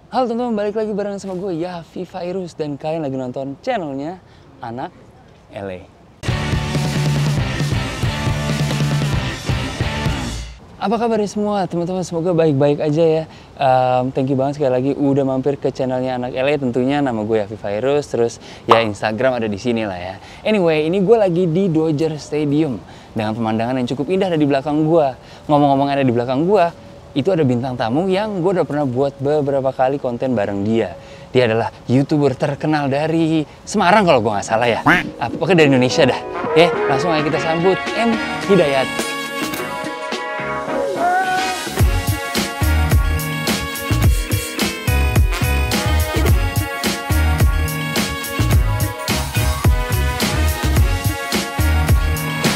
Halo teman-teman, balik lagi bareng sama gue Yafi Virus dan kalian lagi nonton channelnya Anak LA. Apa kabar semua teman-teman? Semoga baik-baik aja ya. Thank you banget sekali lagi udah mampir ke channelnya Anak LA. Tentunya nama gue Yafi Virus, terus ya Instagram ada di sini lah ya. Anyway, ini gue lagi di Dodger Stadium dengan pemandangan yang cukup indah ada di belakang gue. Ngomong-ngomong ada di belakang gue, itu ada bintang tamu yang gue udah pernah buat beberapa kali konten bareng dia. Dia adalah YouTuber terkenal dari Semarang kalau gue nggak salah ya. Pokoknya dari Indonesia dah. Langsung aja kita sambut M. Hidayat.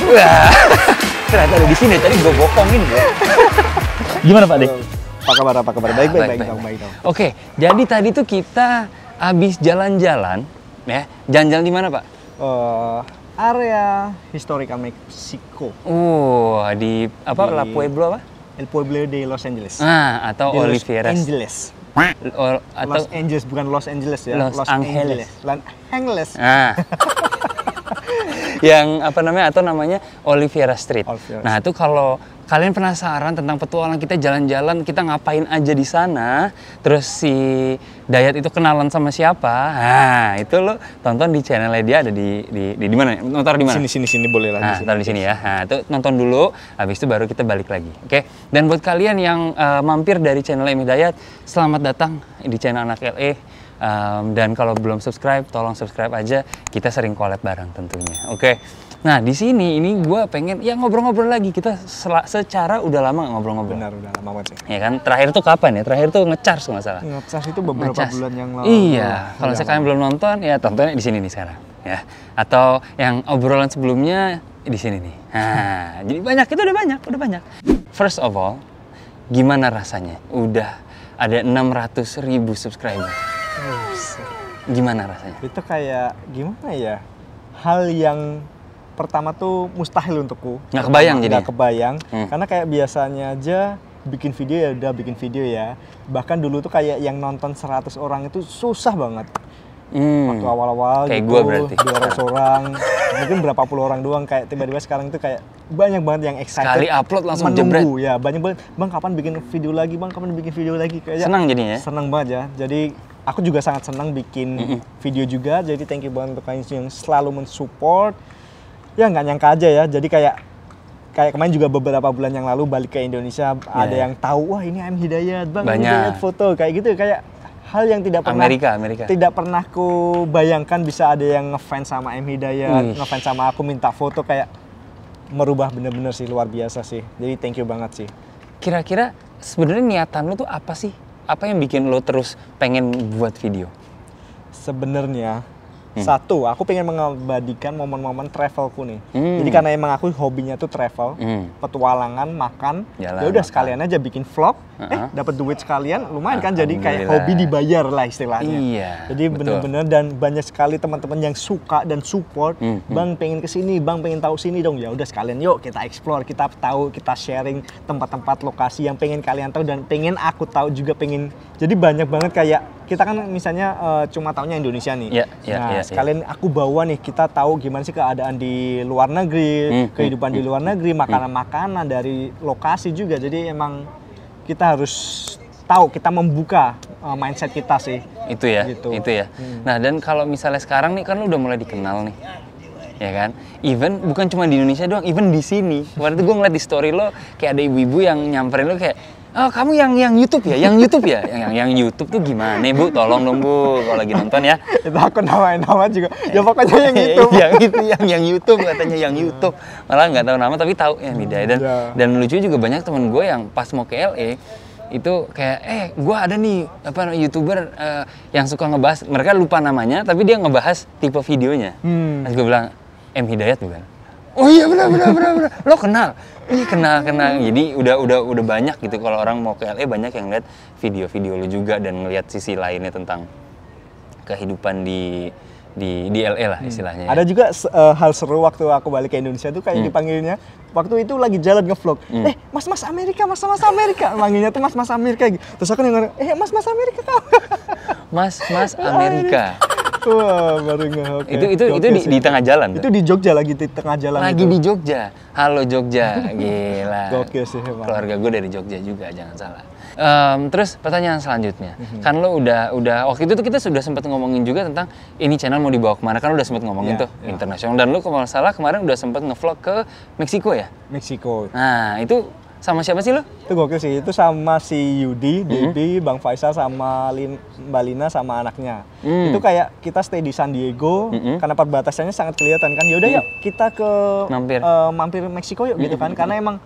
Wah, ternyata ada di sini. Tadi gue bokongin ya. Gimana Pak De? Apa kabar? Baik. Oke, jadi tadi tuh kita habis jalan-jalan, ya. Jalan-jalan di mana Pak? Area Historical Mexico. Di apa? La Pueblo apa? El Pueblo de Los Angeles. Atau de Oliveras. Los Angeles. Atau Los Angeles, bukan Los Angeles ya. Los Angeles. Los Angeles. Yang apa namanya? Atau namanya Oliveira Street. Oliveira. Nah, itu kalau kalian penasaran tentang petualang kita jalan-jalan, kita ngapain aja di sana, terus si Dayat itu kenalan sama siapa, nah itu lo tonton di channelnya dia ada di mana? Nonton di mana? Sini boleh lah. Taruh di sini ya. Nah, itu nonton dulu, habis itu baru kita balik lagi. Oke? Dan buat kalian yang mampir dari channel M. Hidayat, selamat datang di channel Anak LA. Dan kalau belum subscribe, tolong subscribe aja. Kita sering collab bareng tentunya. Oke? Nah, di sini ini gue pengen ya ngobrol-ngobrol lagi. Kita secara udah lama nggak ngobrol-ngobrol. Benar, udah lama banget sih. Ya kan? Terakhir tuh kapan ya? Terakhir tuh ngecharge nggak salah. Ngecharge itu beberapa bulan yang lalu. Iya. Kalau kalian belum nonton, ya tontonnya di sini nih sekarang. Ya. Atau yang obrolan sebelumnya di sini nih. Nah, jadi banyak. Itu udah banyak. First of all, gimana rasanya? Udah ada 600.000 subscriber. Gimana rasanya? Itu kayak gimana ya? Hal yang pertama tuh mustahil untukku. Nggak kebayang jadi? Nggak kebayang. Karena kayak biasanya aja bikin video ya udah bikin video ya. Bahkan dulu tuh kayak yang nonton 100 orang itu susah banget. Waktu awal-awal kayak gitu, gua berarti 200 orang, mungkin berapa puluh orang doang. Kayak tiba-tiba sekarang itu kayak banyak banget yang excited. Sekali upload langsung menunggu, jebret. ya banyak banget. Bang kapan bikin video lagi? Kayak senang jadinya? Senang banget ya. Jadi aku juga sangat senang bikin video juga. Jadi thank you banget untuk kalian yang selalu mensupport. Ya nggak nyangka aja ya. Jadi kayak kemarin juga beberapa bulan yang lalu balik ke Indonesia, ada yang tahu, wah ini M. Hidayat, Bang M. Hidayat foto kayak gitu. Kayak hal yang tidak pernah Amerika. Tidak pernah ku bayangkan bisa ada yang ngefans sama M. Hidayat, ngefans sama aku minta foto, kayak merubah bener-bener sih, luar biasa sih. Jadi thank you banget sih. Kira-kira sebenarnya niatan lo tuh apa sih? Apa yang bikin lo terus pengen buat video? Sebenarnya satu, aku pengen mengabadikan momen-momen travelku nih. Jadi karena emang aku hobinya tuh travel, petualangan, makan. Ya udah sekalian aja bikin vlog, dapat duit sekalian, lumayan kan. Jadi kayak hobi dibayar lah istilahnya. Iya. Jadi bener-bener, dan banyak sekali teman-teman yang suka dan support. Bang pengen kesini, Bang pengen tahu sini dong. Ya udah sekalian yuk kita explore, kita tahu, kita sharing tempat-tempat lokasi yang pengen kalian tahu dan pengen aku tahu juga pengen. Jadi banyak banget kayak kita kan misalnya cuma taunya Indonesia nih. Sekalian aku bawa nih, kita tahu gimana sih keadaan di luar negeri, kehidupan di luar negeri, makanan-makanan dari lokasi juga. Jadi emang kita harus tahu, kita membuka mindset kita sih. Itu ya. Nah, dan kalau misalnya sekarang nih kan lu udah mulai dikenal nih. Ya kan? Even bukan cuma di Indonesia doang, even di sini. Waktu itu gue ngeliat di story lo kayak ada ibu-ibu yang nyamperin lo kayak, "Oh, kamu yang YouTube ya? Yang YouTube ya?" Yang YouTube tuh gimana, Bu? Tolong dong, Bu, kalau lagi nonton ya. Itu aku namain nama juga. Ya pokoknya yang YouTube. yang YouTube katanya, yang YouTube. Malah nggak tahu nama tapi tahu yang Hidayat. Dan lucu juga banyak temen gue yang pas mau ke LA itu kayak, gue ada nih YouTuber yang suka ngebahas, mereka lupa namanya tapi dia ngebahas tipe videonya. Terus gue bilang, M. Hidayat bukan? Oh iya benar. Lo kenal? Iya kenal. Jadi udah banyak gitu kalau orang mau ke LA banyak yang lihat video-video lo juga dan ngelihat sisi lainnya tentang kehidupan di di LA lah istilahnya. Ada juga hal seru waktu aku balik ke Indonesia tuh kayak dipanggilnya waktu itu lagi jalan ngevlog. Mas Amerika, mas Amerika. Manggilnya tuh mas Amerika. Terus aku denger, mas Amerika kau. Mas Amerika. Wah, baru nggak. Okay. Itu di tengah jalan. Itu di Jogja lagi di tengah jalan. Lagi di Jogja. Halo Jogja, gila. Gokil sih emang. Keluarga gue dari Jogja juga, jangan salah. Terus pertanyaan selanjutnya, kan lo udah waktu itu tuh kita sudah sempat ngomongin juga tentang ini channel mau dibawa kemana, kan udah sempat ngomongin internasional, dan lo kalau nggak salah kemarin udah sempat ngevlog ke Meksiko ya? Meksiko. Nah itu sama siapa sih lo? Itu gokil sih, itu sama si Yudi, Debbie, Bang Faisal sama Mbak Lina sama anaknya. Itu kayak kita stay di San Diego, karena perbatasannya sangat kelihatan kan. Yaudah yuk kita ke mampir Meksiko yuk gitu kan, karena emang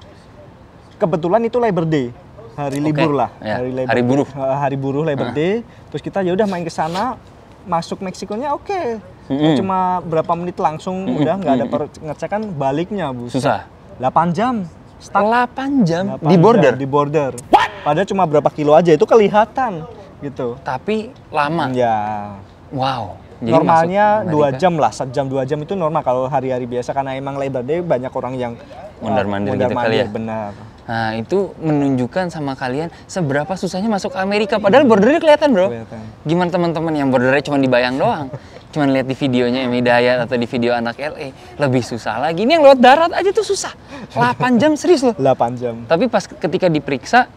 kebetulan itu Labor Day. Hari libur lah, ya. Hari buruh Labor Day. Terus kita ya udah main ke sana, masuk Meksikonya oke. Cuma berapa menit langsung udah nggak ada pengecekan, baliknya Bu. Susah. 8 jam. 8 jam 8 di border. Di border. Padahal cuma berapa kilo aja itu kelihatan gitu. Tapi lama. Ya. Wow. Jadi normalnya 2 jam lah, 1 jam 2 jam itu normal kalau hari-hari biasa, karena emang Labor Day banyak orang yang mondar-mandir gitu kali ya. Benar. Nah itu menunjukkan sama kalian seberapa susahnya masuk Amerika, padahal bordernya kelihatan bro. Gimana teman-teman yang bordernya cuma dibayang doang, cuma lihat di videonya Emi Dayat atau di video anak LA, lebih susah lagi. Ini yang lewat darat aja tuh susah. 8 jam serius loh. 8 jam. Tapi pas ketika diperiksa,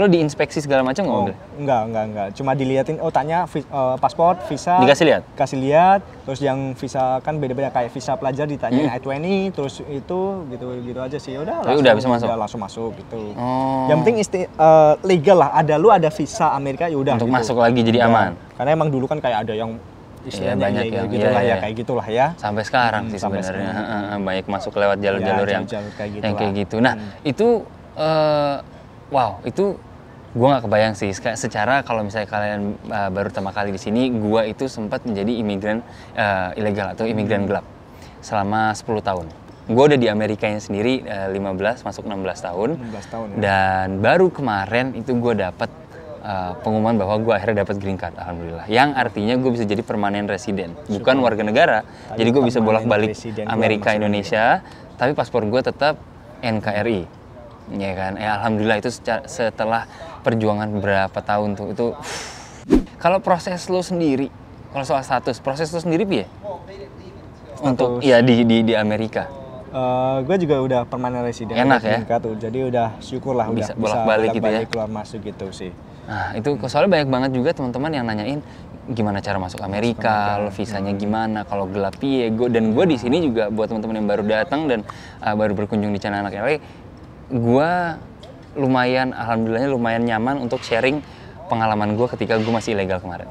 lo diinspeksi segala macam nggak mobil? Enggak. Cuma diliatin, tanya paspor, visa. Dikasih lihat? Kasih lihat. Terus yang visa kan beda-beda, kayak visa pelajar ditanyain I-20, terus itu gitu aja sih. Udah bisa masuk? Udah langsung masuk gitu. Yang penting legal lah, ada visa Amerika ya udah. Untuk gitu. masuk lagi jadi aman? Karena emang dulu kan kayak ada yang istilahnya banyak yang gitulah ya, kayak gitulah ya. Sampai sekarang sih sebenarnya. Banyak masuk lewat jalur-jalur yang kayak gitu. Nah itu wow, itu gue nggak kebayang sih. Secara kalau misalnya kalian baru pertama kali di sini, gue itu sempat menjadi imigran ilegal atau imigran gelap selama 10 tahun. Gue udah di Amerikanya sendiri 15 masuk 16 tahun. 16 tahun ya. Dan baru kemarin itu gue dapat pengumuman bahwa gue akhirnya dapat green card, alhamdulillah. Yang artinya gue bisa jadi permanent resident, bukan warga negara. Jadi gue bisa bolak-balik Amerika Indonesia, tapi paspor gue tetap NKRI. Ya kan, alhamdulillah itu setelah perjuangan berapa tahun tuh itu. Kalau proses lo sendiri, kalau soal status, proses lo sendiri piye? Untuk ya di Amerika. Gue juga udah permanent resident. Enak ya? Tuh. Jadi udah syukur lah bisa bolak-balik gitu ya. Keluar masuk gitu sih. Nah itu soalnya banyak banget juga teman-teman yang nanyain gimana cara masuk Amerika, lo visanya gimana, kalau gelap piye. Dan gue di sini juga buat teman-teman yang baru datang dan baru berkunjung di channel Anak LA, gue alhamdulillahnya lumayan nyaman untuk sharing pengalaman gue ketika gue masih ilegal kemarin.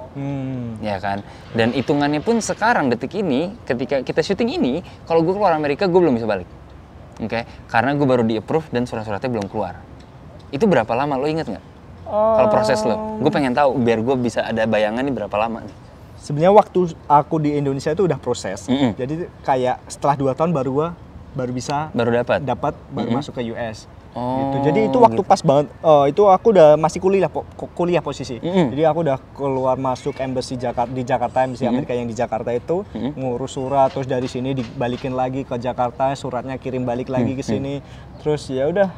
Ya kan, dan hitungannya pun sekarang detik ini ketika kita syuting ini, kalau gue keluar Amerika gue belum bisa balik. Oke, karena gue baru di approve dan surat-suratnya belum keluar. Itu berapa lama, lo inget nggak? Kalau proses lo, gue pengen tahu biar gue bisa ada bayangan nih berapa lama nih. Sebenarnya waktu aku di Indonesia itu udah proses. Jadi kayak setelah 2 tahun baru dapat masuk ke US. Gitu. Jadi itu waktu pas banget. Itu aku udah masih kuliah posisi. Jadi aku udah keluar masuk embassy di Jakarta, embassy Amerika yang di Jakarta itu, ngurus surat, terus dari sini dibalikin lagi ke Jakarta, suratnya kirim balik lagi ke sini. Terus ya udah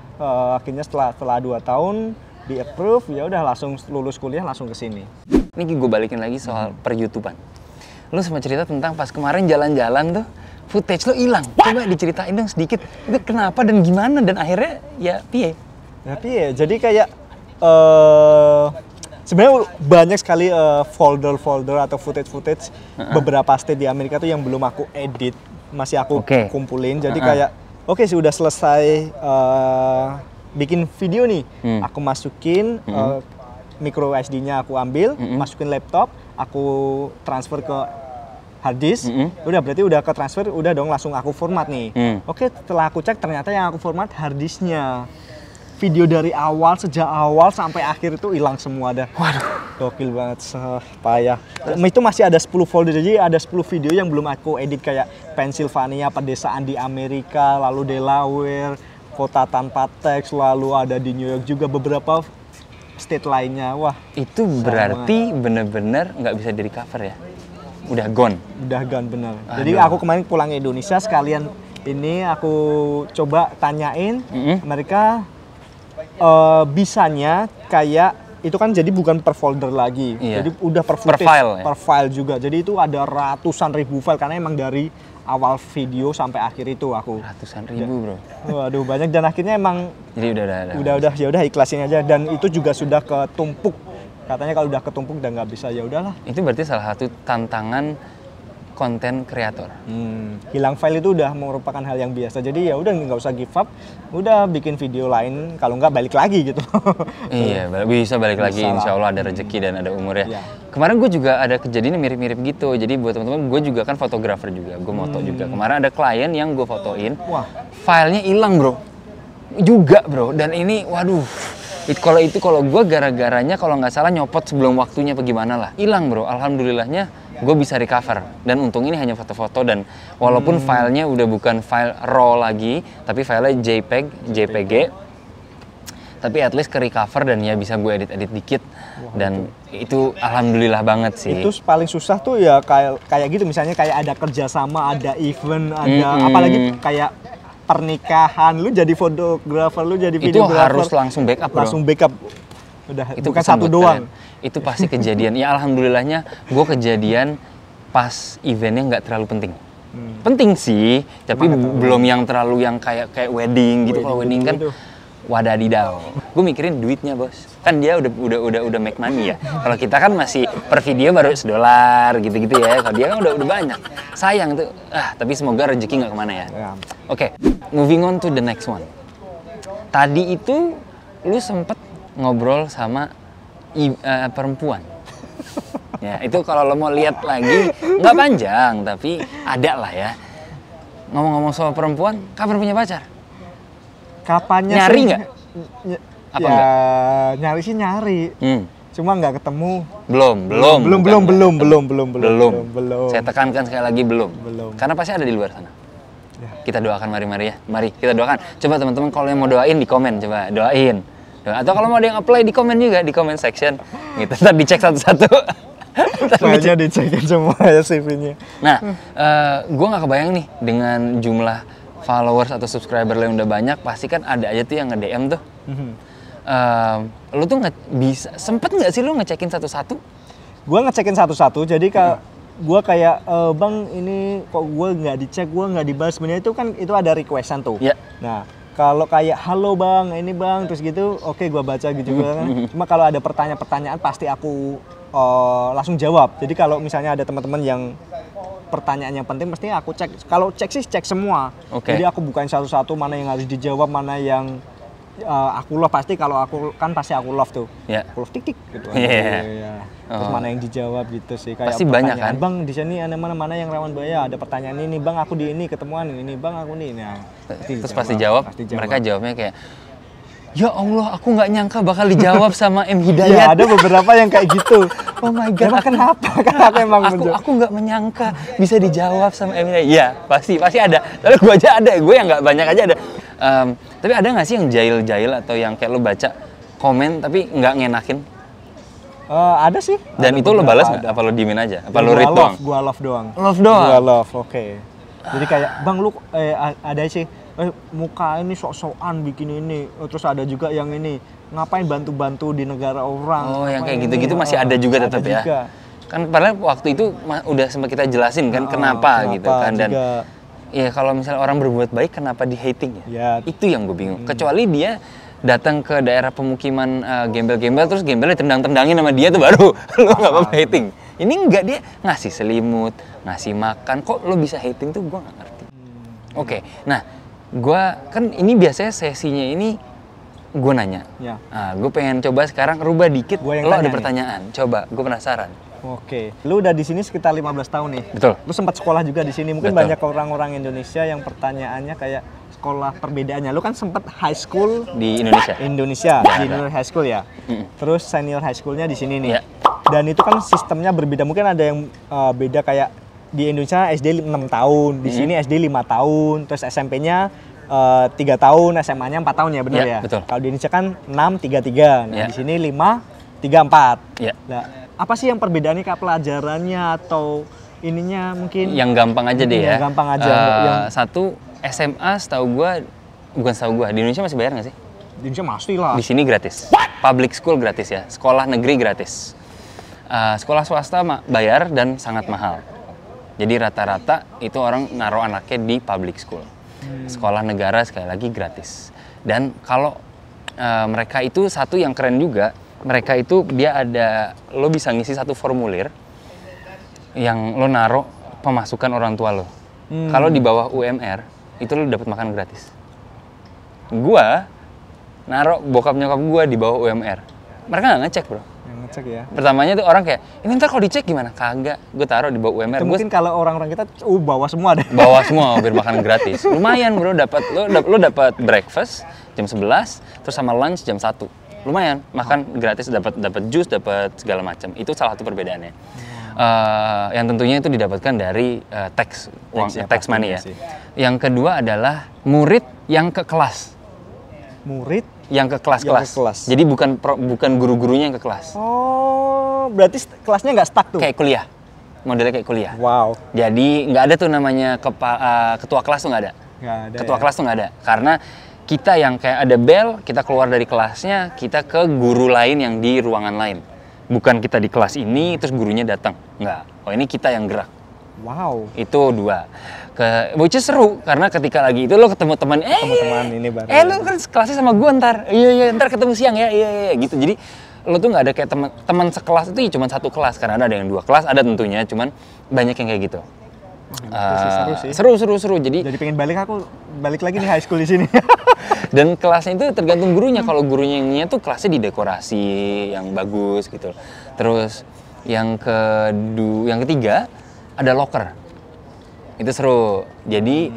akhirnya setelah 2 tahun di approve, ya udah langsung lulus kuliah langsung ke sini. Ini gue balikin lagi soal per-YouTubean. Lu sempat cerita tentang pas kemarin jalan-jalan tuh footage lo hilang. Coba diceritain dong sedikit. Itu kenapa dan gimana dan akhirnya ya piye? Ya piye. Jadi kayak sebenarnya banyak sekali folder-folder atau footage beberapa state di Amerika tuh yang belum aku edit, masih aku kumpulin. Jadi kayak sih udah selesai bikin video nih. Aku masukin micro SD-nya aku ambil, masukin laptop, aku transfer ke hard disk, udah berarti udah ke transfer, udah dong langsung aku format nih. Setelah aku cek ternyata yang aku format hard disknya. Video dari sejak awal sampai akhir itu hilang semua dah. Waduh, gokil banget, payah. Itu masih ada 10 folder, jadi ada 10 video yang belum aku edit, kayak Pennsylvania, pedesaan di Amerika, lalu Delaware, kota tanpa teks, lalu ada di New York juga beberapa state lainnya. Wah, itu berarti bener-bener nggak bisa di recover ya? udah gone. Udah gone bener. Aduh. Jadi aku kemarin pulang ke Indonesia sekalian ini aku coba tanyain mereka bisanya kayak itu kan jadi bukan per folder lagi. Iya. Jadi udah per footage, file, ya? per file juga. Jadi itu ada ratusan ribu file karena emang dari awal video sampai akhir itu aku. Ratusan ribu, bro. Waduh, banyak dan akhirnya emang Jadi udah ya udah ikhlasin aja dan itu juga sudah ketumpuk. Katanya kalau udah ketumpuk udah nggak bisa ya udahlah. Itu berarti salah satu tantangan konten kreator. Hilang file itu udah merupakan hal yang biasa. Jadi ya udah nggak usah give up, udah bikin video lain. Kalau nggak balik lagi gitu. Iya, bisa balik lagi. Insya Allah ada rezeki dan ada umur ya. Kemarin gue juga ada kejadian mirip-mirip gitu. Jadi buat teman-teman, gue juga kan fotografer juga, gue moto juga. Kemarin ada klien yang gue fotoin, filenya hilang bro, juga bro. Dan ini, waduh. Kalau gue gara-garanya kalau nggak salah nyopot sebelum waktunya apa gimana lah, hilang bro. Alhamdulillahnya gue bisa recover dan untung ini hanya foto-foto dan walaupun filenya udah bukan file RAW lagi tapi filenya JPG tapi at least ke recover dan ya bisa gue edit dikit. Dan itu alhamdulillah banget sih. Itu paling susah tuh ya kayak gitu misalnya kayak ada kerjasama, ada event, ada apalagi kayak pernikahan, lu jadi fotografer, lu jadi videografer. Itu harus langsung backup bro. Langsung backup. Udah, itu bukan satu doang. Itu pasti kejadian. Ya alhamdulillahnya gue kejadian pas eventnya nggak terlalu penting. Penting sih, tapi belum yang terlalu yang kayak wedding gitu. Kalau wedding kan wadadidau. Gue mikirin duitnya bos. Kan dia udah make money ya. Kalau kita kan masih per video baru $1 gitu-gitu ya. Kalau dia kan udah banyak. Sayang tuh. Tapi semoga rezeki nggak kemana ya. Oke, moving on to the next one. Tadi itu lu sempet ngobrol sama perempuan. Ya, itu kalau lo mau lihat lagi nggak panjang tapi ada lah ya. Ngomong-ngomong soal perempuan, kapan punya pacar? Kapannya nyari nggak? Apa ya, enggak? Nyari sih nyari. Cuma nggak ketemu. Belum. Saya tekankan sekali lagi belum. Karena pasti ada di luar sana. Ya. Kita doakan mari ya. Mari kita doakan. Coba teman-teman kalau yang mau doain di komen, coba doain. Atau kalau mau ada yang apply di komen juga di comment section. Gitu. Ntar dicek satu-satu. Soalnya dicekin semua ya CV-nya. Nah, gue nggak kebayang nih dengan jumlah followers atau subscriber lo yang udah banyak, pasti kan ada aja tuh yang nge-DM tuh. Lo tuh sempet nggak sih lo ngecekin satu-satu? Gue ngecekin satu-satu, jadi gue kayak bang ini kok gue nggak dicek, gue nggak dibahas. Sebenarnya itu kan itu ada requestan tuh. Yeah. Nah kalau kayak halo bang, ini bang, terus gitu, oke gue baca gitu kan. Cuma kalau ada pertanyaan pasti aku langsung jawab. Jadi kalau misalnya ada teman-teman yang pertanyaan yang penting mesti aku cek. Kalau cek sih cek semua. Jadi aku bukain satu-satu mana yang harus dijawab, mana yang aku love. Pasti kalau aku kan pasti aku love tuh. Aku love tik gitu. Terus mana yang dijawab gitu sih. Kayak pasti banyak kan. Bang di sini ada mana yang rawan bahaya. Ada pertanyaan ini bang, aku di ini ketemuan ini bang, aku nih. Nah, terus pasti jawab. Mereka jawabnya kayak, ya Allah, aku nggak nyangka bakal dijawab sama M Hidayat. Ya, ada beberapa yang kayak gitu. Oh my God. Emang kenapa? Kenapa emang aku nggak menyangka bisa dijawab sama M Hidayat. Iya, pasti ada. Lalu gue aja ada, gue yang nggak banyak aja ada. Tapi ada nggak sih yang jahil-jahil atau yang kayak lo baca komen tapi nggak ngenakin? Ada sih. Dan itu lo balas nggak? Apa lo diemin aja? Apa lo read doang? Gua love doang. Gua love, oke. Jadi kayak, bang lu ada sih. Muka ini sok-sokan bikin ini, terus ada juga yang ini ngapain bantu-bantu di negara orang. Oh, yang kayak gitu-gitu masih ada juga tetap ya. Juga. Kan padahal waktu itu udah sempat kita jelasin kan kenapa gitu kan dan ya kalau misalnya orang berbuat baik kenapa di hating ya? Itu yang gue bingung. Kecuali dia datang ke daerah pemukiman gembel-gembel terus gembelnya tendang-tendangin sama dia tuh baru lo nggak apa-apa hating. Ini enggak, dia ngasih selimut, ngasih makan, kok lo bisa hating tuh gue nggak ngerti. Oke, nah gua kan ini biasanya sesinya ini gue nanya. Nah, gue pengen coba sekarang rubah dikit. Lo ada pertanyaan, coba. Gue penasaran. Oke. Lu udah di sini sekitar 15 tahun nih. Betul. Lu sempat sekolah juga di sini. Mungkin banyak orang-orang Indonesia yang pertanyaannya kayak sekolah perbedaannya. Lu kan sempat high school di Indonesia. Di junior high school ya. Terus senior high schoolnya di sini nih. Dan itu kan sistemnya berbeda. Mungkin ada yang beda kayak di Indonesia SD 6 tahun, di sini SD 5 tahun, terus SMP-nya 3 tahun, SMA-nya 4 tahun ya, benar ya? Betul. Kalau di Indonesia kan 6, 3, 3. Nah, di sini 5, 3, 4. Nah, apa sih yang perbedaannya kayak pelajarannya atau ininya mungkin Yang gampang aja deh ya. Yang gampang aja. Satu, SMA setahu gua, bukan setahu gua, di Indonesia masih bayar nggak sih? Di Indonesia masih lah. Di sini gratis. Public school gratis ya. Sekolah negeri gratis. Sekolah swasta bayar dan sangat mahal. Jadi rata-rata itu orang naruh anaknya di public school. Sekolah negara sekali lagi gratis. Dan kalau mereka itu satu yang keren juga, mereka itu dia ada, lo bisa ngisi satu formulir yang lo naruh pemasukan orang tua lo. Kalau di bawah UMR itu lo dapat makan gratis. Gua naruh bokap nyokap gua di bawah UMR. Mereka nggak ngecek bro. Yang ngecek ya. Pertamanya tuh orang kayak, ini ntar kalau dicek gimana? Kagak, gue taruh di bawah UMR. Itu mungkin kalau orang-orang kita bawa semua deh. Bawa semua biar makan gratis. Lumayan bro, lo dapat breakfast jam 11, terus sama lunch jam 1. Lumayan, makan gratis, dapat jus, dapat segala macam. Itu salah satu perbedaannya. Yang tentunya itu didapatkan dari tax money ya. Sih. Yang kedua adalah murid yang ke kelas. Murid yang ke kelas-kelas. Jadi bukan guru-gurunya yang ke kelas. Oh, berarti kelasnya nggak stuck tuh? Kayak kuliah. Modelnya kayak kuliah. Wow. Jadi nggak ada tuh namanya ketua kelas tuh nggak ada. Nggak ada. Ketua kelas tuh nggak ada. Karena kita yang kayak ada bel, kita keluar dari kelasnya, kita ke guru lain yang di ruangan lain. Bukan kita di kelas ini, terus gurunya datang. Nggak. Oh ini kita yang gerak. Wow. Itu 2. Which is seru karena ketika lagi itu lo ketemu teman, ini baru. Lo kan kelasnya sama gue ntar. Iya, ntar ketemu siang ya. Iya, gitu. Jadi lo tuh nggak ada kayak teman sekelas itu cuma satu kelas karena ada yang 2 kelas, ada tentunya, cuman banyak yang kayak gitu. Seru sih. Jadi pengen balik lagi nih high school di sini. Dan kelasnya itu tergantung gurunya. Kalau gurunya tuh kelasnya didekorasi yang bagus gitu. Terus yang ketiga ada locker. Itu seru. Jadi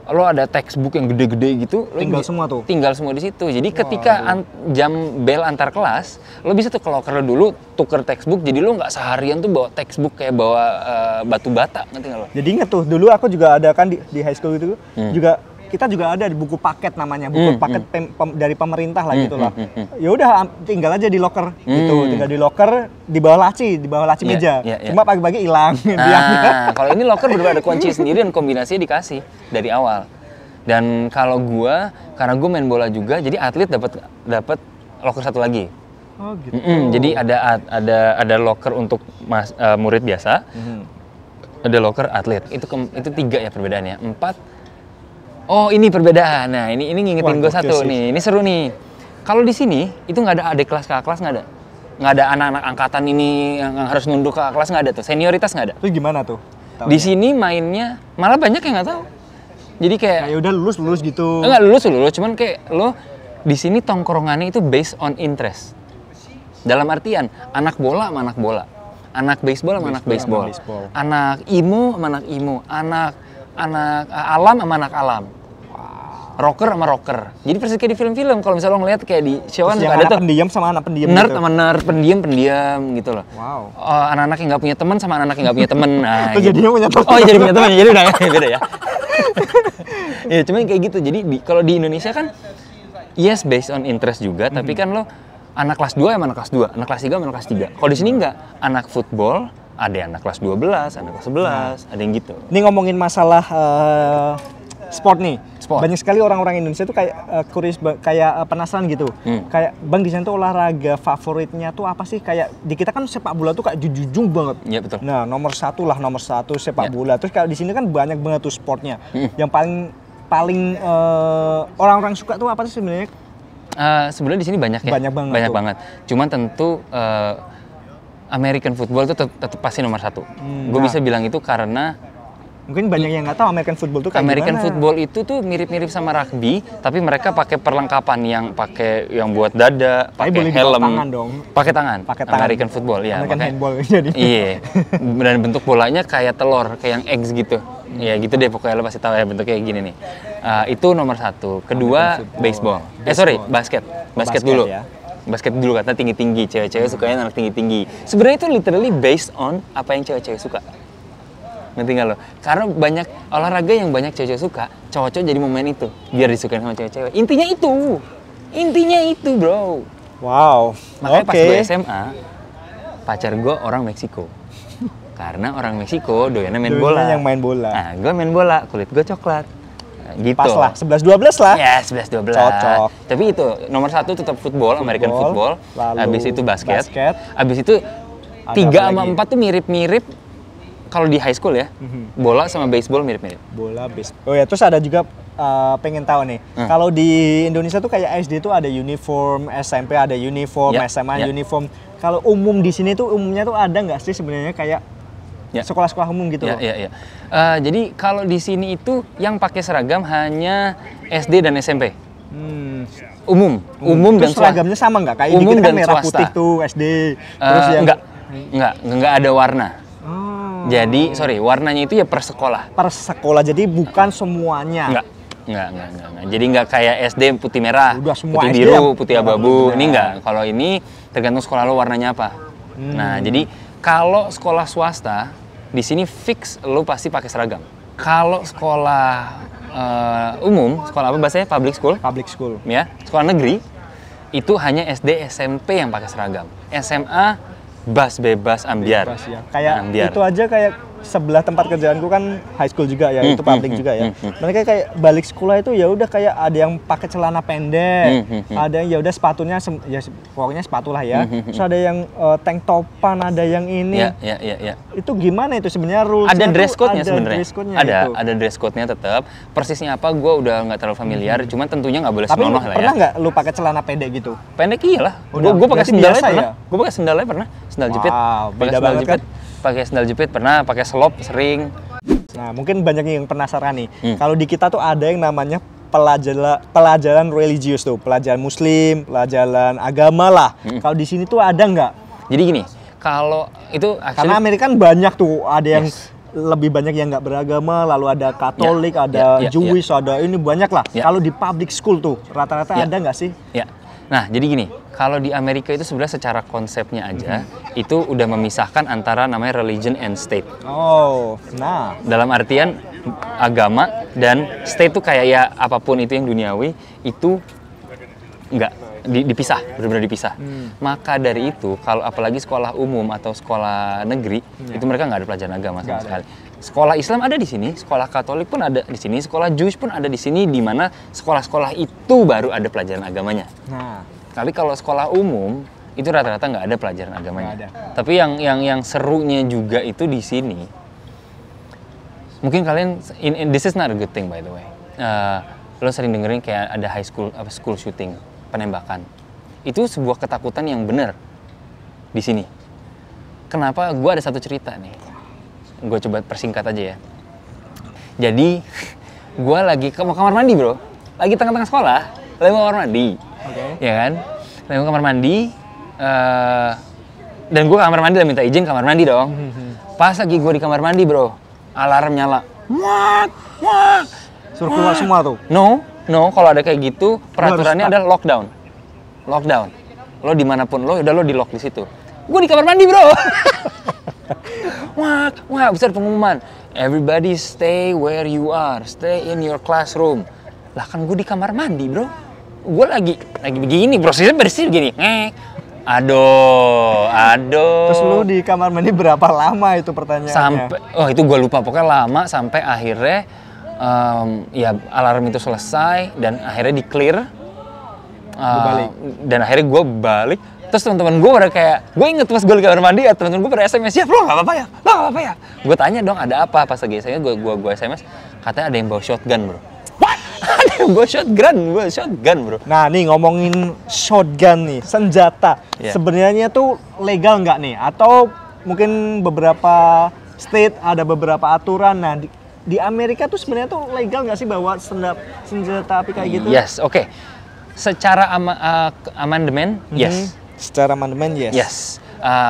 lo ada textbook yang gede-gede gitu, lo tinggal semua di situ. Jadi ketika jam bel antar kelas, lo bisa tuh ke locker dulu tuker textbook. Jadi lo nggak seharian tuh bawa textbook kayak bawa batu bata, ngerti nggak lo? Jadi inget tuh dulu aku juga ada kan di high school itu juga kita juga ada buku paket namanya, buku paket dari pemerintah lah gitu lah. Ya udah tinggal aja di locker gitu, tinggal di locker di bawah laci meja. Cuma pagi-pagi hilang. Kalau ini locker bener-bener ada kunci sendiri dan kombinasinya dikasih dari awal. Dan kalau karena gue main bola juga, jadi atlet dapat locker satu lagi. Oh gitu. Jadi ada locker untuk murid biasa, ada locker atlet. Itu 3 ya perbedaannya. 4. Oh ini perbedaan. Nah ini ngingetin gue satu nih. Ini seru nih. Kalau di sini itu nggak ada adik kelas kakak kelas, nggak ada. Nggak ada anak-anak angkatan ini yang harus nunduk ke kelas, nggak ada tuh. Senioritas nggak ada. Itu gimana tuh? Di sini mainnya malah banyak yang nggak tahu. Jadi kayak ya udah lulus gitu. Enggak lulus, cuman kayak lo di sini tongkrongannya itu based on interest. Dalam artian anak bola sama anak bola, anak baseball sama anak baseball, anak imo sama anak imo, anak alam sama anak alam. Rocker sama rocker. Jadi persis kayak di film-film. Kalau misalnya lo ngeliat kayak di show kan ada tuh pendiam sama anak pendiam nerd gitu. Sama nerd, pendiam gitu loh. Wow. Anak-anak yang nggak punya teman sama anak-anak yang nggak punya teman. Nah, gitu. Jadinya punya teman. Oh, jadi punya teman. Jadi udah beda ya. Ya, cuman kayak gitu. Jadi kalau di Indonesia kan yes based on interest juga, tapi kan lo anak kelas 2 sama anak kelas 2, anak kelas 3 sama anak kelas 3. Kalau di sini enggak. Anak football ada yang anak kelas 12, anak kelas 11, ada yang gitu. Ini ngomongin masalah sport nih. Sport. Banyak sekali orang-orang Indonesia tuh kayak penasaran gitu. Kayak Bang di sana tuh olahraga favoritnya tuh apa sih? Kayak di kita kan sepak bola tuh kayak jujung banget. Iya betul. Nah, nomor satu sepak bola. Terus kalau di sini kan banyak banget tuh sportnya. Yang paling orang-orang suka tuh apa sih sebenarnya? Sebenarnya di sini banyak ya. Banyak banget. Cuman tentu American football itu tetap pasti nomor 1. Gue bisa bilang itu karena mungkin banyak yang nggak tahu American football tuh kayak American gimana. football itu tuh mirip-mirip sama rugby, tapi mereka pakai perlengkapan yang buat dada, pakai helm, pakai tangan. American football ya. American handball jadi. Iya. Dan bentuk bolanya kayak telur, kayak yang eggs gitu. Ya gitu deh pokoknya lo pasti tahu ya bentuknya kayak gini nih. Itu nomor 1. Kedua baseball. Basket dulu. Ya. Basket dulu karena tinggi-tinggi, cewek-cewek sukanya anak tinggi-tinggi. Sebenarnya itu literally based on apa yang cewek-cewek suka. Ngerti nggak lo? Karena banyak olahraga yang banyak cewek-cewek suka, cowok-cowok jadi mau main itu biar disukain sama cewek-cewek. Intinya itu bro. Wow. Makanya pas gue SMA, pacar gue orang Meksiko. Karena orang Meksiko doyannya main Doyannya bola. yang main bola. Nah, gue main bola, kulit gue coklat. Nah, gitu. Pas lah, 11-12 lah. Ya, 11-12. Cocok. Tapi itu nomor 1 tetap football, American football. Lalu Habis itu basket. basket. Habis itu Ada 3 apa sama lagi? 4 tuh mirip-mirip. Kalau di high school ya, bola sama baseball mirip-mirip. Bola, Oh ya, terus ada juga pengen tahu nih. Kalau di Indonesia tuh kayak SD tuh ada uniform, SMP ada uniform, Ya, SMA ya. uniform. Kalau umum di sini tuh umumnya tuh ada nggak sih sebenarnya kayak Ya. sekolah-sekolah umum gitu Ya, loh? ya, ya. Jadi kalau di sini itu yang pakai seragam hanya SD dan SMP. Hmm. Umum dan Terus swasta. seragamnya sama nggak? Kayak di Umum kita kan dan merah swasta. putih tuh SD. Terus yang enggak ada warna. Oh. Jadi, warnanya itu ya per sekolah. Per sekolah, jadi bukan semuanya. Enggak. Jadi enggak kayak SD putih merah, Udah semua putih SD biru, ya? putih abu-abu. Ini enggak. Kalau ini tergantung sekolah lo warnanya apa. Nah, jadi kalau sekolah swasta di sini fix lo pasti pakai seragam. Kalau sekolah umum, sekolah apa bahasanya? Public school. Public school. Ya, sekolah negeri itu hanya SD SMP yang pakai seragam. SMA bebas ambiar. Bebas ya. Kayak Ambiar. itu aja kayak sebelah tempat kerjaanku kan high school juga ya, itu public juga ya. Mereka kayak balik sekolah itu ya udah kayak ada yang pakai celana pendek, ada yang ya udah sepatunya pokoknya sepatu lah ya. Terus ada yang tank topan, ada yang ini. Ya. Itu gimana itu sebenarnya rules? Ada dress code-nya sebenarnya. Ada dress code-nya tetap. Persisnya apa gue udah nggak terlalu familiar, cuman tentunya nggak boleh Tapi senonoh lah ya. pernah nggak lu pakai celana pendek gitu? Pendek iyalah. Udah, Gue pakai berarti sendalnya biasa pernah. ya? Gue pakai sendalnya pernah. Sendal jepit. Wow, Pakai beda sendal banget jepit. Pakai sendal jepit pernah. Pakai selop sering. Nah, mungkin banyak yang penasaran nih. Kalau di kita tuh ada yang namanya pelajaran religius tuh, pelajaran muslim, pelajaran agama lah. Kalau di sini tuh ada nggak? Jadi gini, kalau itu Karena Amerika kan banyak tuh, ada yang lebih banyak yang nggak beragama, lalu ada Katolik, ada Jewish, ada ini banyak lah. Kalau di public school tuh, rata-rata ada nggak sih? Ya. Nah, jadi gini, kalau di Amerika itu sebenarnya secara konsepnya aja, itu udah memisahkan antara namanya religion and state. Oh, nah. Dalam artian agama dan state tuh kayak ya apapun itu yang duniawi, itu enggak dipisah, benar-benar dipisah. Maka dari itu, kalau apalagi sekolah umum atau sekolah negeri, itu mereka nggak ada pelajaran agama sama sekali. Sekolah Islam ada di sini, sekolah Katolik pun ada di sini, sekolah Jewish pun ada di sini, di mana sekolah-sekolah itu baru ada pelajaran agamanya. Nah, Tapi kalau sekolah umum itu rata-rata nggak ada pelajaran agamanya. Nggak ada. Tapi yang serunya juga itu di sini. Mungkin kalian, this is not a good thing by the way. Lo sering dengerin kayak ada school shooting, penembakan. Itu sebuah ketakutan yang benar di sini. Kenapa? Gue ada satu cerita nih. Gue coba persingkat aja ya. Jadi, gue lagi mau kamar mandi bro. Lagi tengah-tengah sekolah, lagi mau kamar mandi. Ya kan? Lagi mau kamar mandi. Dan gue kamar mandi lah minta izin kamar mandi dong. Pas lagi gue di kamar mandi bro, alarm nyala. Wak. suruh keluar semua tuh. No. Kalau ada kayak gitu, peraturannya adalah lockdown. Lo dimanapun lo, udah lo di lock di situ. Gue di kamar mandi bro. Wah, besar pengumuman. Everybody stay where you are, stay in your classroom. Lah kan gue di kamar mandi bro. Gue lagi begini, prosesnya bersih begini. Aduh. Terus lu di kamar mandi berapa lama itu pertanyaannya? Itu gue lupa. Pokoknya lama sampai akhirnya ya alarm itu selesai dan akhirnya di clear. Balik. Dan akhirnya gue balik. Terus teman-teman gue pada kayak, gue inget pas gue di kamar mandi ya, teman-teman gue pada SMS, ya bro, gak apa-apa ya. Gue tanya dong, ada apa? Pas lagi SMS, gue SMS, katanya ada yang bawa shotgun bro. What? Ada yang bawa shotgun bro. Nah nih ngomongin shotgun nih, senjata. Sebenarnya tuh legal nggak nih? Atau mungkin beberapa state ada beberapa aturan. Nah di Amerika tuh sebenarnya tuh legal nggak sih bawa senjata api kayak gitu? Yes, oke. Secara amandemen, yes. Secara amandemen, yes. Yes.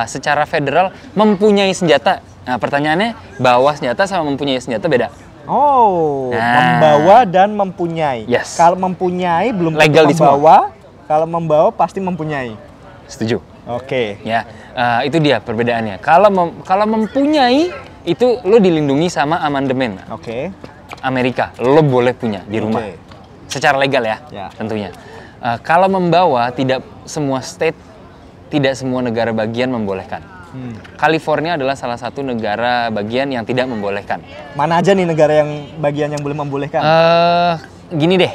Secara federal mempunyai senjata. Nah, pertanyaannya bawa senjata sama mempunyai senjata beda. Oh, membawa dan mempunyai. Yes. Kalau mempunyai belum legal di membawa. Kalau membawa pasti mempunyai. Setuju. Oke. Ya, itu dia perbedaannya. Kalau mempunyai itu lo dilindungi sama amandemen. Oke. Amerika, lo boleh punya di rumah. Secara legal ya. Tentunya. Kalau membawa, tidak semua state, tidak semua negara bagian membolehkan. California adalah salah satu negara bagian yang tidak membolehkan. Mana aja nih negara yang bagian yang boleh membolehkan? Gini deh,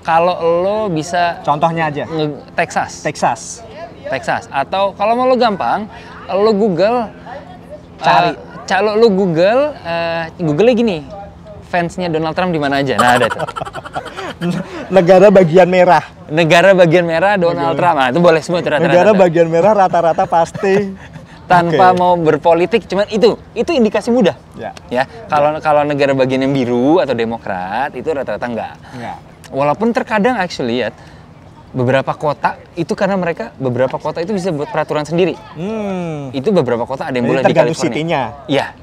kalau lo bisa Contohnya aja. Texas. Texas. Atau kalau mau lo gampang, lo Google Cari. Kalau lo Google, Google-nya gini, fansnya Donald Trump di mana aja. Nah ada tuh. Negara bagian merah. Negara bagian merah Donald Trump. Nah itu boleh semua rata-rata. Negara bagian merah rata-rata pasti. Tanpa mau berpolitik, cuman itu indikasi mudah. Ya. Kalau negara bagian yang biru atau Demokrat itu rata-rata enggak. Walaupun terkadang actually ya beberapa kota itu karena beberapa kota itu bisa buat peraturan sendiri. Itu beberapa kota ada yang boleh di California. City-nya. Iya.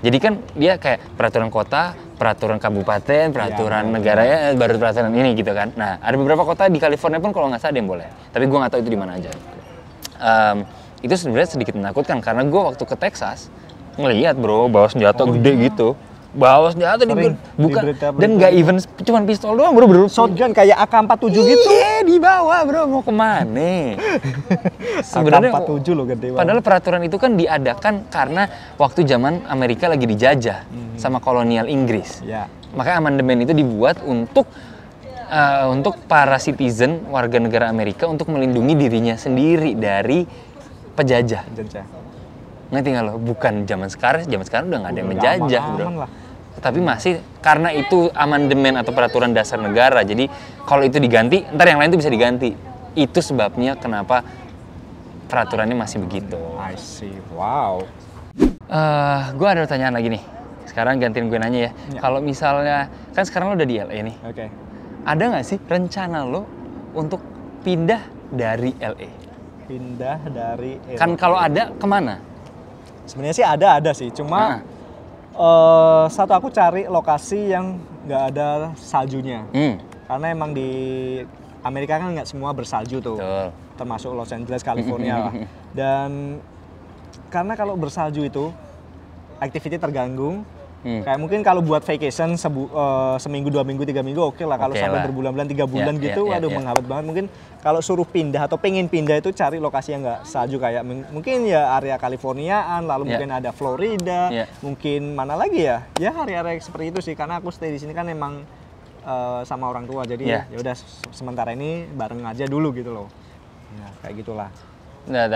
Jadi kan dia kayak peraturan kota, peraturan kabupaten, peraturan negara ya, baru peraturan ini gitu kan. Nah, ada beberapa kota di California pun kalau nggak salah ada yang boleh. Tapi gue nggak tahu itu di mana aja. Itu sebenarnya sedikit menakutkan karena gue waktu ke Texas ngelihat bro bawa senjata gede gitu. Bawa senjata bukan dan nggak even cuman pistol doang bro. Shotgun kayak AK-47 gitu. Iya dibawa bro, mau kemana? Sebenarnya AK-47 loh gede banget. Padahal peraturan itu kan diadakan karena waktu zaman Amerika lagi dijajah sama kolonial Inggris. Makanya amandemen itu dibuat untuk para citizen warga negara Amerika untuk melindungi dirinya sendiri dari penjajah. Ngerti nggak lo? Bukan zaman sekarang udah nggak ada yang menjajah bro. Tapi masih karena itu amandemen atau peraturan dasar negara. Jadi kalau itu diganti, ntar yang lain itu bisa diganti. Itu sebabnya kenapa peraturannya masih begitu. I see. Wow. Gue ada pertanyaan lagi nih. Sekarang gantiin gue nanya ya. Kalau misalnya kan sekarang lo udah di LA nih. Ada nggak sih rencana lo untuk pindah dari LA? Pindah dari LA. Kan kalau ada kemana? Sebenarnya sih ada sih. Cuma satu aku cari lokasi yang nggak ada saljunya. Karena emang di Amerika kan nggak semua bersalju tuh. Betul. Termasuk Los Angeles, California lah. Dan karena kalau bersalju itu activity terganggu. Kayak mungkin kalau buat vacation seminggu, 2 minggu, 3 minggu oke lah. Kalau sampai berbulan-bulan, 3 bulan gitu, waduh menghambat banget. Mungkin kalau suruh pindah atau pengen pindah itu cari lokasi yang nggak salju kayak mungkin ya area Californiaan, lalu mungkin ada Florida, mungkin mana lagi ya? Ya area-area seperti itu sih. Karena aku stay di sini kan emang sama orang tua, jadi ya udah sementara ini bareng aja dulu gitu loh. Ya, kayak gitulah. Nah,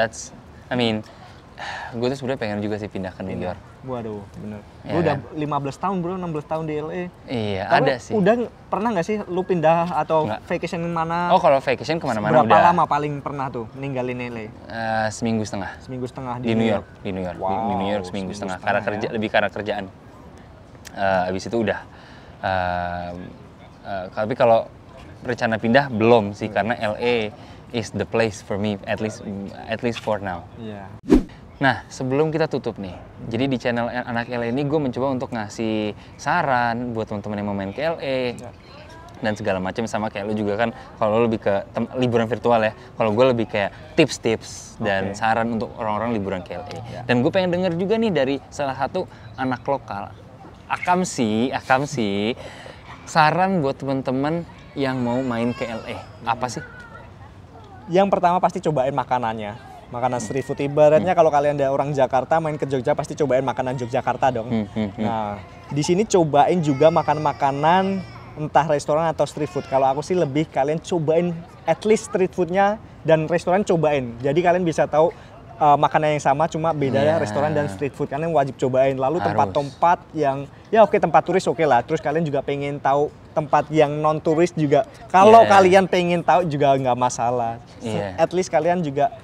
gue tuh sebenarnya pengen juga sih pindah ke New York. Waduh, bener. Gue udah 15 tahun bro, 16 tahun di LA. Iya, tapi ada sih. Udah pernah nggak sih lu pindah atau vacation mana? Oh, kalau vacation kemana-mana udah. Berapa lama paling pernah tuh ninggalin LA? Seminggu setengah. Seminggu setengah di New York. Di New York. Wow, di New York seminggu setengah. Karena kerja, lebih karena kerjaan. Abis itu udah. Tapi kalau rencana pindah belum sih, karena LA is the place for me, at least for now. Nah, sebelum kita tutup nih, jadi di channel Anak LA ini gue mencoba untuk ngasih saran buat teman-teman yang mau main ke LA dan segala macam, sama kayak lu juga kan. Kalau lu lebih ke liburan virtual ya, kalau gue lebih kayak tips-tips dan saran untuk orang-orang liburan ke LA. Dan gue pengen denger juga nih dari salah satu anak lokal, Akamsi, saran buat teman-teman yang mau main ke LA. Apa sih? Yang pertama pasti cobain makanannya. Makanan street food, ibaratnya kalau kalian ada orang Jakarta main ke Jogja pasti cobain makanan Yogyakarta dong. Nah, di sini cobain juga makanan entah restoran atau street food. Kalau aku sih lebih kalian cobain at least street foodnya dan restoran cobain. Jadi kalian bisa tahu makanan yang sama cuma bedanya restoran dan street food. Kalian wajib cobain. Lalu tempat-tempat yang tempat turis oke lah. Terus kalian juga pengen tahu tempat yang non turis juga. Kalau kalian pengen tahu juga nggak masalah. At least kalian juga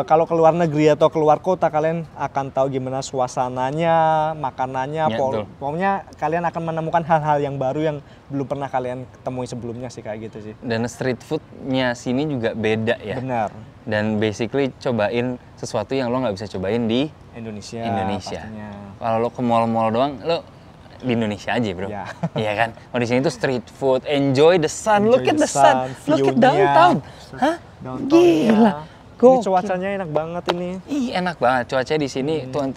kalau keluar negeri atau keluar kota kalian akan tahu gimana suasananya, makanannya, pokoknya kalian akan menemukan hal-hal yang baru yang belum pernah kalian temui sebelumnya sih, kayak gitu sih. Dan street foodnya sini juga beda ya. Benar. Dan basically cobain sesuatu yang lo nggak bisa cobain di Indonesia. Kalau lo ke mall-mall doang, lo di Indonesia aja bro. Iya kan. Kalau di sini tuh street food, enjoy the sun, look at the sun, look at downtown. Hah? Gila. Ini cuacanya enak banget ini. Enak banget cuacanya di sini 30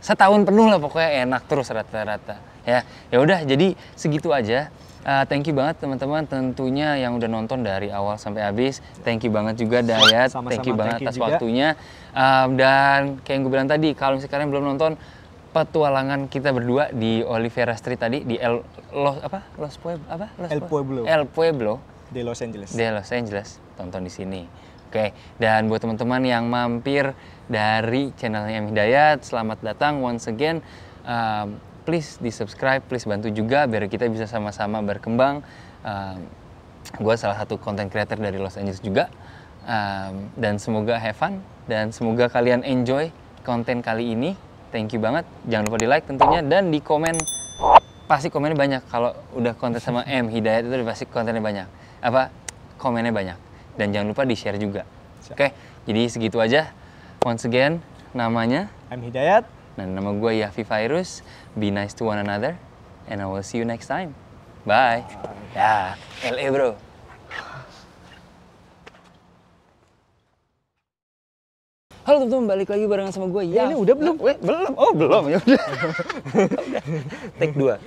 setahun penuh lah pokoknya, enak terus rata-rata. Ya udah jadi segitu aja Thank you banget teman-teman tentunya yang udah nonton dari awal sampai habis. Thank you banget juga Dayat. Sama-sama, Thank you banget thank you atas juga. waktunya. Dan kayak yang gue bilang tadi, kalau misalnya kalian belum nonton petualangan kita berdua di Olivera Street tadi di El Pueblo. El Pueblo Di Los Angeles. di Los Angeles, tonton di sini. Oke, dan buat teman-teman yang mampir dari channelnya M Hidayat, selamat datang once again. Please di subscribe, please bantu juga biar kita bisa sama-sama berkembang. Gue salah satu content creator dari Los Angeles juga. Dan semoga have fun dan semoga kalian enjoy konten kali ini. Thank you banget. Jangan lupa di like tentunya dan di komen. Pasti komennya banyak. Kalau udah konten sama M Hidayat itu pasti kontennya banyak. Komennya banyak. Dan jangan lupa di share juga. Oke, jadi segitu aja. Once again, namanya M Hidayat. dan nama gue Yafi Virus. Be nice to one another. And I will see you next time. Bye. Ya, LA bro. Halo teman-teman, balik lagi barengan sama gue. Ini udah belum? Belum. Oh, belum. Ya udah. Take 2.